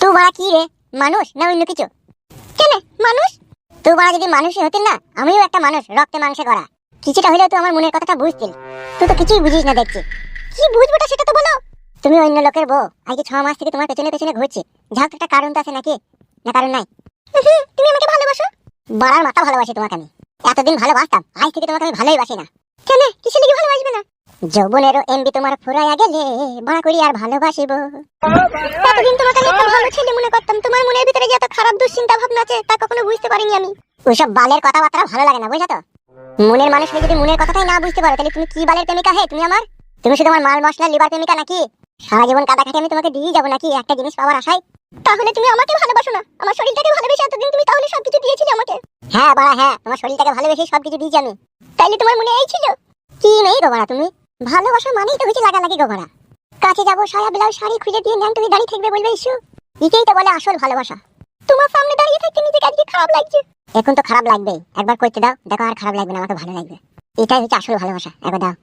তুই বাড়া কি রে, মানুষ না অন্য কিছু? কেন মানুষ? তুই বাড়া যদি মানুষই হতেন না, আমিও একটা মানুষ, রক্তে মাংসে গড়া। কিছুটা হলেও তুই আমার মনের কথাটা বুঝতিল। তুই তো কিছুই বুঝিস না দেখছি। কি বুঝবোটা সেটা তো বলো। তুমি অন্য লোকের বউ, আজকে 6 মাস থেকে তোমার পেছনে পেছনে ঘুরছি। যাও তো একটা কারণ তো আছে নাকি? না কারণ নাই। তুমি আমাকে ভালোবাসো? বাড়ার মাথা ভালোবাসি তোমাকে আমি। এতদিন ভালোবাসতাম, আজ থেকে তোমাকে আমি ভালোই বাসি না। কেন, কিসের লাগি ভালোবাসবে না? যৌবনেরও এমবি তোমার ফুরাইয়া গেলে বাড়া করি আর ভালোবাসিব। এতদিন তোমাকে আমি একটা ভালো ছেলে মনে করতাম, তোমার মনের ভিতরে যে এত খারাপ দুশ্চিন্তা ভাবনা আছে তা কখনো বুঝতে পারিনি আমি। ওইসব বালের কথাবার্তা ভালো লাগে না, বুঝছো তো? মনের মানুষ হয়ে যদি মনের কথাটাই না বুঝতে পারো, তাহলে তুমি কি বালের প্রেমিকা হে তুমি আমার? তুমি শুধু আমার মাল মশলা লিভার প্রেমিকা নাকি? সারা জীবন কাদা খাটি আমি তোমাকে দিয়ে যাবো নাকি একটা জিনিস পাওয়ার আশায়? তাহলে তুমি আমাকে ভালোবাসো না, আমার শরীরটাকে ভালোবেসে এতদিন তুমি তাহলে সবকিছু দিয়েছিলে আমাকে। হ্যাঁ বাড়া হ্যাঁ, তোমার শরীরটাকে ভালোবেসে সবকিছু দিয়েছি আমি। তাইলে তোমার মনে এই ছিল? কি নেই গোবরা তুমি? ভালোবাসা মানেই তো হচ্ছে লাগালাগি গোবরা। কাছে যাবো, সায়া ব্লাউজ শাড়ি খুঁজে দিয়ে নেন, তুমি দাঁড়িয়ে থাকবে বলবে ইস্যু। এটাই তো বলে আসল ভালোবাসা। তোমার সামনে দাঁড়িয়ে থাকতে নিজেকে আজকে খারাপ লাগছে। এখন তো খারাপ লাগবেই, একবার করতে দাও, দেখো আর খারাপ লাগবে না, আমাকে ভালো লাগবে। এটাই হচ্ছে আসল ভালোবাসা, একবার দাও।